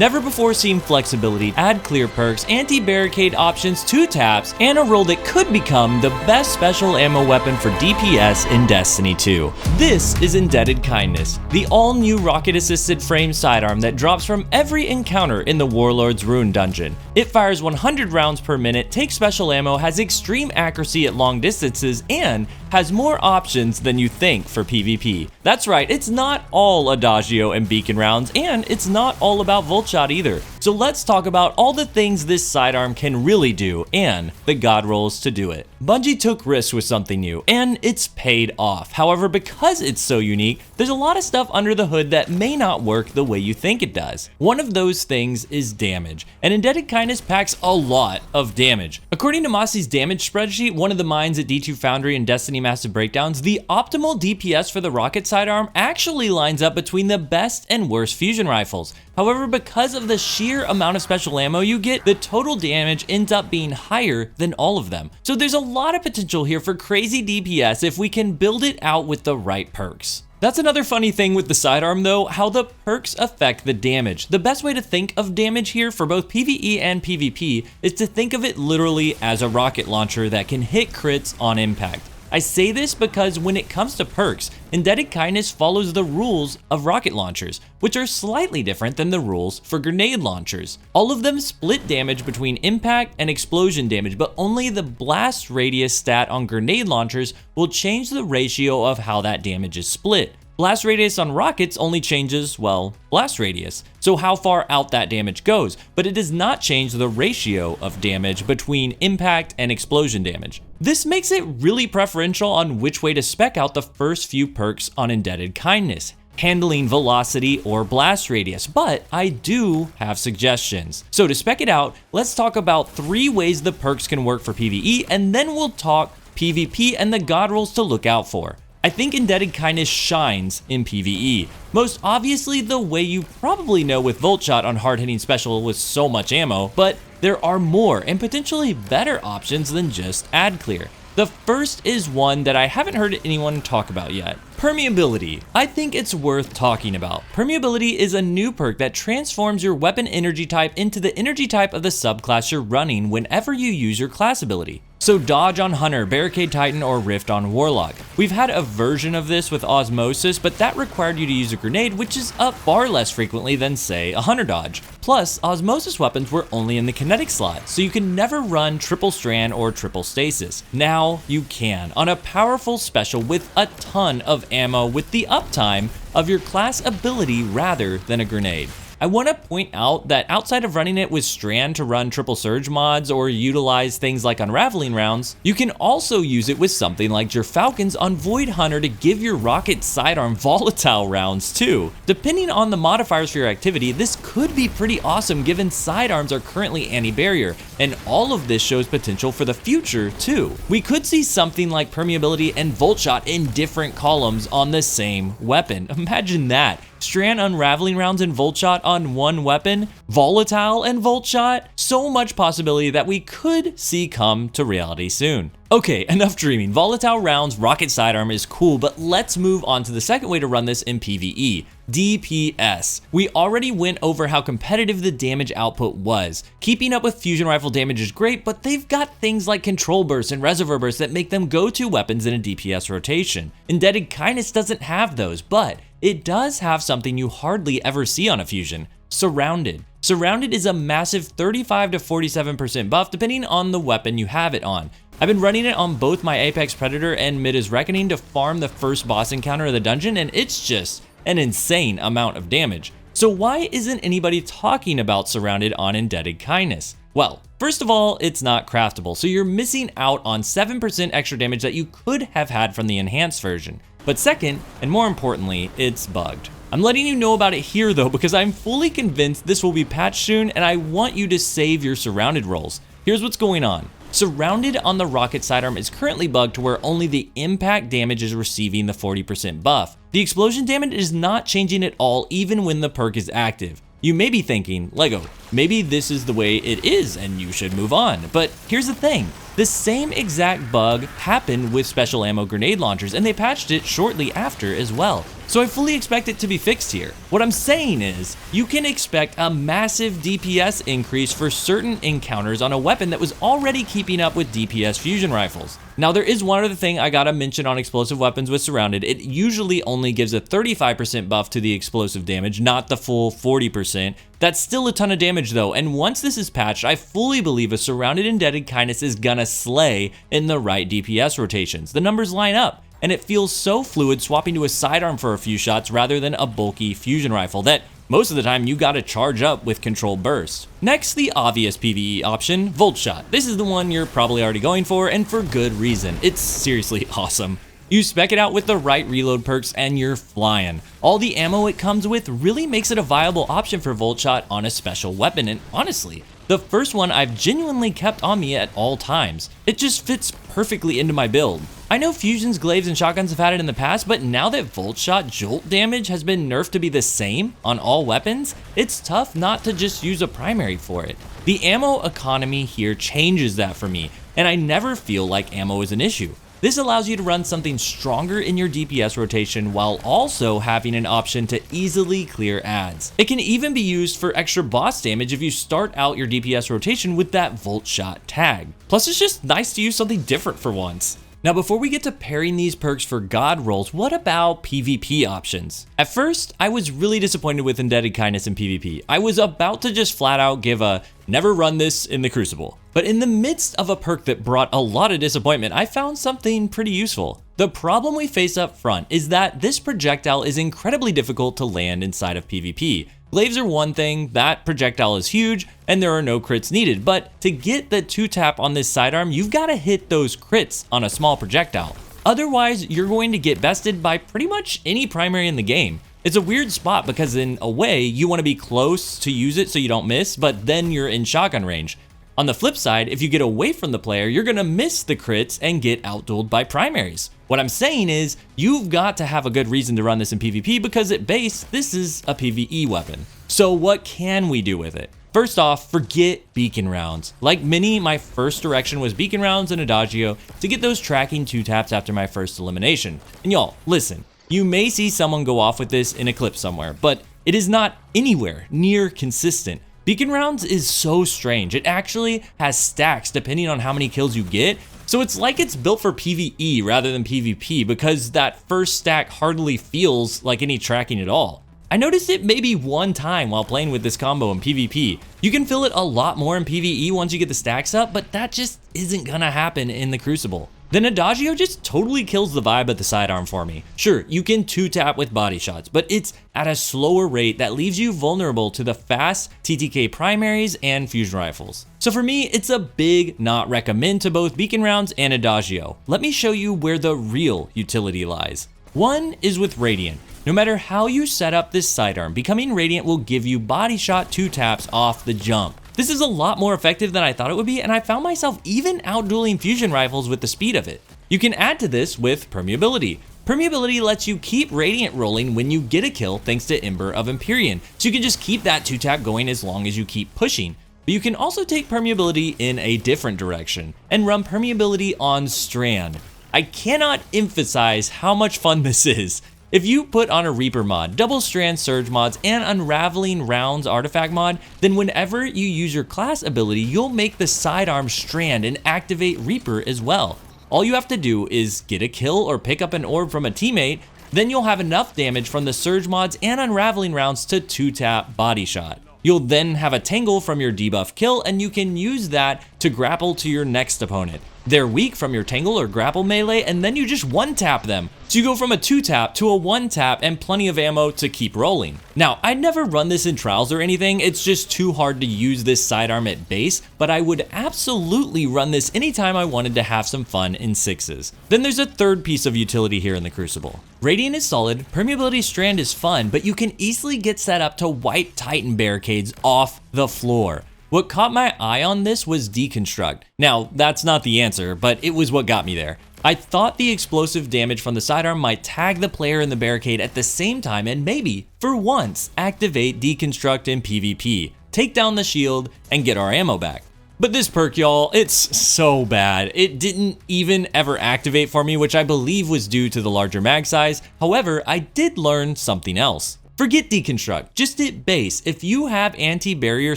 Never before seen flexibility, add clear perks, anti-barricade options, 2 taps, and a roll that could become the best special ammo weapon for DPS in Destiny 2. This is Indebted Kindness, the all-new rocket-assisted frame sidearm that drops from every encounter in the Warlord's Ruin dungeon. It fires 100 rounds per minute, takes special ammo, has extreme accuracy at long distances, and has more options than you think for PvP. That's right, it's not all Adagio and Beacon rounds, and it's not all about Volt Shot either. So let's talk about all the things this sidearm can really do, and the god rolls to do it. Bungie took risks with something new, and it's paid off. However, because it's so unique, there's a lot of stuff under the hood that may not work the way you think it does. One of those things is damage, and Indebted Kindness packs a lot of damage. According to Mossy's damage spreadsheet, one of the mines at D2 Foundry and Destiny Massive Breakdowns, the optimal DPS for the rocket sidearm actually lines up between the best and worst fusion rifles. However, because of the sheer amount of special ammo you get, the total damage ends up being higher than all of them. So there's a lot of potential here for crazy DPS if we can build it out with the right perks. That's another funny thing with the sidearm though, how the perks affect the damage. The best way to think of damage here for both PvE and PvP is to think of it literally as a rocket launcher that can hit crits on impact. I say this because when it comes to perks, Indebted Kindness follows the rules of rocket launchers, which are slightly different than the rules for grenade launchers. All of them split damage between impact and explosion damage, but only the blast radius stat on grenade launchers will change the ratio of how that damage is split. Blast radius on rockets only changes, well, blast radius, so how far out that damage goes, but it does not change the ratio of damage between impact and explosion damage. This makes it really preferential on which way to spec out the first few perks on Indebted Kindness, handling velocity or blast radius, but I do have suggestions. So to spec it out, let's talk about 3 ways the perks can work for PvE, and then we'll talk PvP and the god rolls to look out for. I think Indebted Kindness shines in PvE. Most obviously the way you probably know with Volt Shot on hard-hitting special with so much ammo, but there are more and potentially better options than just Ad Clear. The first is one that I haven't heard anyone talk about yet. Permeability. I think it's worth talking about. Permeability is a new perk that transforms your weapon energy type into the energy type of the subclass you're running whenever you use your class ability. So dodge on Hunter, Barricade Titan, or Rift on Warlock. We've had a version of this with Osmosis, but that required you to use a grenade, which is up far less frequently than, say, a Hunter dodge. Plus, Osmosis weapons were only in the kinetic slot, so you can never run triple strand or triple stasis. Now you can, on a powerful special with a ton of ammo with the uptime of your class ability rather than a grenade. I want to point out that outside of running it with Strand to run triple surge mods or utilize things like unraveling rounds, you can also use it with something like your Falcons on Void Hunter to give your rocket sidearm volatile rounds too. Depending on the modifiers for your activity, this could be pretty awesome given sidearms are currently anti-barrier, and all of this shows potential for the future too. We could see something like Permeability and Volt Shot in different columns on the same weapon. Imagine that. Strand unraveling rounds and Volt Shot on one weapon, volatile and Volt Shot, so much possibility that we could see come to reality soon. Okay, enough dreaming. Volatile rounds, rocket sidearm is cool, but let's move on to the second way to run this in PvE, DPS. We already went over how competitive the damage output was. Keeping up with fusion rifle damage is great, but they've got things like control bursts and reservoir bursts that make them go-to weapons in a DPS rotation. Indebted Kindness doesn't have those, but it does have something you hardly ever see on a fusion, Surrounded. Surrounded is a massive 35 to 47% buff depending on the weapon you have it on. I've been running it on both my Apex Predator and Mida's Reckoning to farm the first boss encounter of the dungeon, and it's just an insane amount of damage. So why isn't anybody talking about Surrounded on Indebted Kindness? Well, first of all, it's not craftable, so you're missing out on 7% extra damage that you could have had from the enhanced version. But second, and more importantly, it's bugged. I'm letting you know about it here though because I'm fully convinced this will be patched soon and I want you to save your Surrounded rolls. Here's what's going on. Surrounded on the rocket sidearm is currently bugged to where only the impact damage is receiving the 40% buff. The explosion damage is not changing at all even when the perk is active. You may be thinking, Lego, maybe this is the way it is and you should move on. But here's the thing. The same exact bug happened with special ammo grenade launchers, and they patched it shortly after as well. So I fully expect it to be fixed here. What I'm saying is, you can expect a massive DPS increase for certain encounters on a weapon that was already keeping up with DPS fusion rifles. Now there is one other thing I gotta mention on explosive weapons with Surrounded. It usually only gives a 35% buff to the explosive damage, not the full 40%. That's still a ton of damage though, and once this is patched, I fully believe a Surrounded Indebted Kindness is gonna slay in the right DPS rotations. The numbers line up, and it feels so fluid swapping to a sidearm for a few shots rather than a bulky fusion rifle that most of the time you gotta charge up with controlled burst. Next, the obvious PvE option, Volt Shot. This is the one you're probably already going for, and for good reason. It's seriously awesome. You spec it out with the right reload perks and you're flying. All the ammo it comes with really makes it a viable option for Volt Shot on a special weapon, and honestly, the first one I've genuinely kept on me at all times. It just fits perfectly into my build. I know fusions, glaives, and shotguns have had it in the past, but now that Volt Shot jolt damage has been nerfed to be the same on all weapons, it's tough not to just use a primary for it. The ammo economy here changes that for me, and I never feel like ammo is an issue. This allows you to run something stronger in your DPS rotation while also having an option to easily clear adds. It can even be used for extra boss damage if you start out your DPS rotation with that Volt Shot tag. Plus, it's just nice to use something different for once. Now, before we get to pairing these perks for god rolls, what about PvP options? At first, I was really disappointed with Indebted Kindness in PvP. I was about to just flat out give a never run this in the Crucible. But in the midst of a perk that brought a lot of disappointment, I found something pretty useful. The problem we face up front is that this projectile is incredibly difficult to land inside of PvP. Glaives are one thing, that projectile is huge, and there are no crits needed, but to get the 2-tap on this sidearm, you've got to hit those crits on a small projectile. Otherwise, you're going to get bested by pretty much any primary in the game. It's a weird spot because in a way, you want to be close to use it so you don't miss, but then you're in shotgun range. On the flip side, if you get away from the player, you're gonna miss the crits and get outdueled by primaries. What I'm saying is, you've got to have a good reason to run this in PvP because at base, this is a PvE weapon. So what can we do with it? First off, forget beacon rounds. Like many, my first direction was beacon rounds and Adagio to get those tracking 2-taps after my first elimination. And y'all, listen, you may see someone go off with this in a clip somewhere, but it is not anywhere near consistent. Beacon rounds is so strange. It actually has stacks depending on how many kills you get. So it's like it's built for PvE rather than PvP because that first stack hardly feels like any tracking at all. I noticed it maybe one time while playing with this combo in PvP. You can feel it a lot more in PvE once you get the stacks up, but that just isn't gonna happen in the Crucible. Then Adagio just totally kills the vibe of the sidearm for me. Sure, you can 2-tap with body shots, but it's at a slower rate that leaves you vulnerable to the fast TTK primaries and fusion rifles. So for me, it's a big not recommend to both beacon rounds and Adagio. Let me show you where the real utility lies. One is with Radiant. No matter how you set up this sidearm, becoming Radiant will give you body shot 2-taps off the jump. This is a lot more effective than I thought it would be, and I found myself even outdueling fusion rifles with the speed of it. You can add to this with Permeability. Permeability lets you keep Radiant rolling when you get a kill thanks to Ember of Empyrean, so you can just keep that 2-tap going as long as you keep pushing. But you can also take Permeability in a different direction and run Permeability on Strand. I cannot emphasize how much fun this is. If you put on a Reaper mod, double strand surge mods, and unraveling rounds artifact mod, then whenever you use your class ability, you'll make the sidearm strand and activate Reaper as well. All you have to do is get a kill or pick up an orb from a teammate, then you'll have enough damage from the surge mods and unraveling rounds to 2-tap body shot. You'll then have a tangle from your debuff kill, and you can use that to grapple to your next opponent. They're weak from your tangle or grapple melee, and then you just 1-tap them. So you go from a 2-tap to a 1-tap and plenty of ammo to keep rolling. Now, I'd never run this in trials or anything, it's just too hard to use this sidearm at base, but I would absolutely run this anytime I wanted to have some fun in 6s. Then there's a third piece of utility here in the Crucible. Radiant is solid, Permeability Strand is fun, but you can easily get set up to wipe Titan barricades off the floor. What caught my eye on this was Deconstruct. Now, that's not the answer, but it was what got me there. I thought the explosive damage from the sidearm might tag the player in the barricade at the same time and maybe, for once, activate Deconstruct in PvP. take down the shield, and get our ammo back. But this perk, y'all, it's so bad. It didn't even ever activate for me, which I believe was due to the larger mag size. However, I did learn something else. Forget deconstruct, just hit base. If you have anti-barrier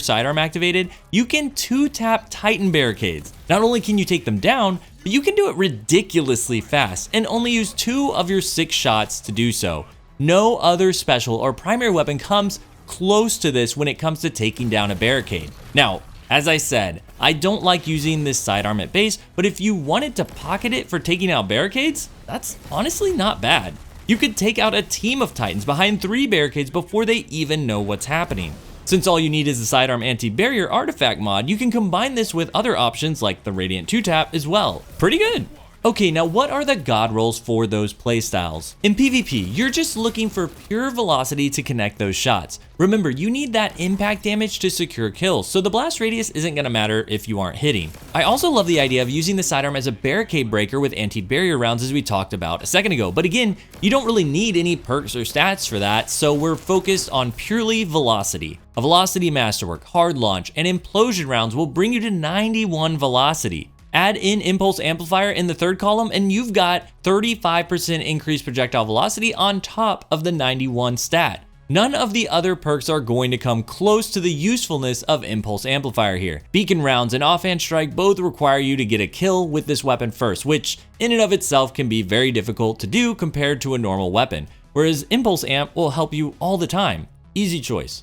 sidearm activated, you can 2-tap Titan barricades. Not only can you take them down, but you can do it ridiculously fast and only use 2 of your 6 shots to do so. No other special or primary weapon comes close to this when it comes to taking down a barricade. Now, as I said, I don't like using this sidearm at base, but if you wanted to pocket it for taking out barricades, that's honestly not bad. You could take out a team of Titans behind 3 barricades before they even know what's happening. Since all you need is the Sidearm Anti-Barrier Artifact mod, you can combine this with other options like the Radiant 2-tap as well. Pretty good. Okay, now what are the god rolls for those playstyles? In PvP, you're just looking for pure velocity to connect those shots. Remember, you need that impact damage to secure kills, so the blast radius isn't gonna matter if you aren't hitting. I also love the idea of using the sidearm as a barricade breaker with anti-barrier rounds as we talked about a second ago, but again, you don't really need any perks or stats for that, so we're focused on purely velocity. A velocity masterwork, hard launch, and implosion rounds will bring you to 91 velocity. Add in impulse amplifier in the third column and you've got 35% increased projectile velocity on top of the 91 stat. None of the other perks are going to come close to the usefulness of impulse amplifier here. Beacon rounds and offhand strike both require you to get a kill with this weapon first, which in and of itself can be very difficult to do compared to a normal weapon, whereas impulse amp will help you all the time. Easy choice.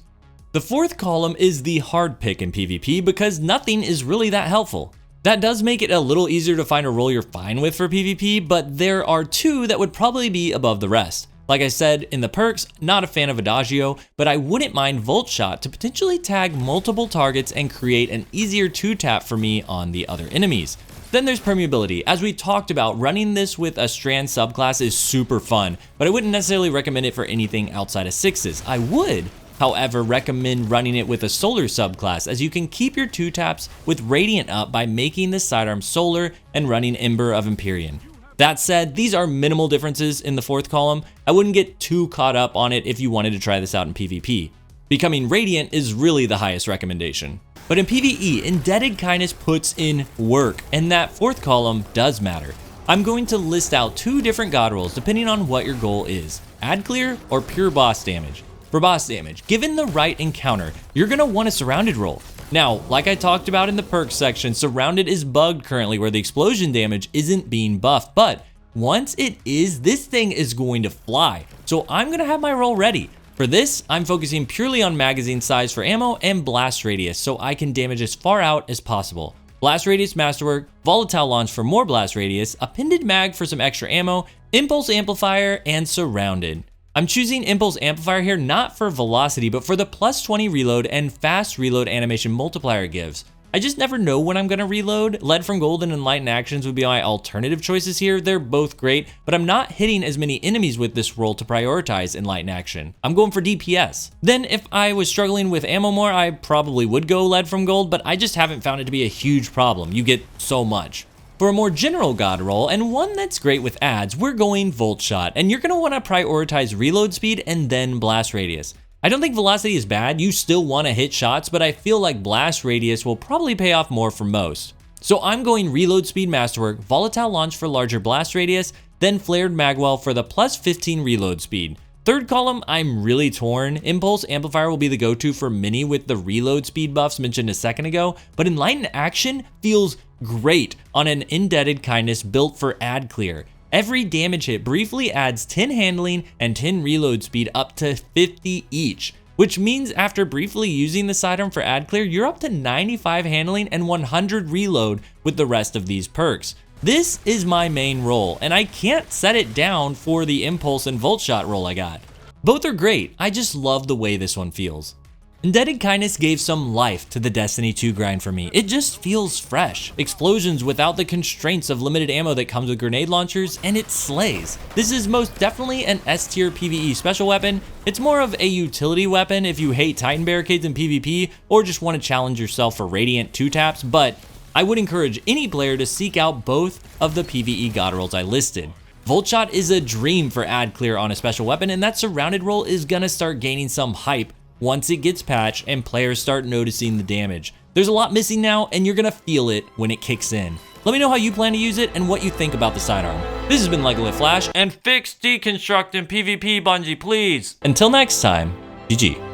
The fourth column is the hard pick in PvP because nothing is really that helpful. That does make it a little easier to find a role you're fine with for PvP, but there are 2 that would probably be above the rest. Like I said, in the perks, not a fan of Adagio, but I wouldn't mind Volt Shot to potentially tag multiple targets and create an easier 2-tap for me on the other enemies. Then there's permeability. As we talked about, running this with a strand subclass is super fun, but I wouldn't necessarily recommend it for anything outside of 6s. I would, however, recommend running it with a solar subclass, as you can keep your 2-taps with Radiant up by making the sidearm solar and running Ember of Empyrean. That said, these are minimal differences in the fourth column. I wouldn't get too caught up on it if you wanted to try this out in PvP. Becoming Radiant is really the highest recommendation. But in PvE, Indebted Kindness puts in work, and that fourth column does matter. I'm going to list out 2 different god rolls depending on what your goal is: ad clear or pure boss damage. For boss damage, given the right encounter, you're gonna want a surrounded roll. Now, like I talked about in the perks section, surrounded is bugged currently where the explosion damage isn't being buffed, but once it is, this thing is going to fly. So I'm gonna have my roll ready. For this, I'm focusing purely on magazine size for ammo and blast radius so I can damage as far out as possible. Blast radius masterwork, volatile launch for more blast radius, appended mag for some extra ammo, impulse amplifier, and surrounded. I'm choosing Impulse Amplifier here not for velocity, but for the plus 20 reload and fast reload animation multiplier it gives. I just never know when I'm gonna reload. Lead from Gold and Enlightened Actions would be my alternative choices here. They're both great, but I'm not hitting as many enemies with this roll to prioritize Enlightened Action. I'm going for DPS. Then if I was struggling with ammo more, I probably would go Lead from Gold, but I just haven't found it to be a huge problem. You get so much. For a more general god roll, and one that's great with ads, we're going Volt Shot, and you're going to want to prioritize reload speed and then blast radius. I don't think velocity is bad, you still want to hit shots, but I feel like blast radius will probably pay off more for most. So I'm going reload speed masterwork, volatile launch for larger blast radius, then flared magwell for the plus 15 reload speed. Third column, I'm really torn. Impulse Amplifier will be the go-to for many with the reload speed buffs mentioned a second ago, but Enlightened Action feels great on an Indebted Kindness built for ad clear. Every damage hit briefly adds 10 handling and 10 reload speed up to 50 each, which means after briefly using the sidearm for ad clear, you're up to 95 handling and 100 reload with the rest of these perks. This is my main role, and I can't set it down for the Impulse and Volt Shot roll I got. Both are great, I just love the way this one feels. Indebted Kindness gave some life to the Destiny 2 grind for me. It just feels fresh. Explosions without the constraints of limited ammo that comes with grenade launchers, and it slays. This is most definitely an S-tier PvE special weapon. It's more of a utility weapon if you hate Titan barricades in PvP or just want to challenge yourself for Radiant 2-taps, but I would encourage any player to seek out both of the PvE god rolls I listed. Volt Shot is a dream for ad clear on a special weapon, and that surrounded roll is gonna start gaining some hype once it gets patched and players start noticing the damage. There's a lot missing now, and you're gonna feel it when it kicks in. Let me know how you plan to use it and what you think about the sidearm. This has been Legolit Flash, and fix deconstruct in PvP, Bungie, please. Until next time, GG.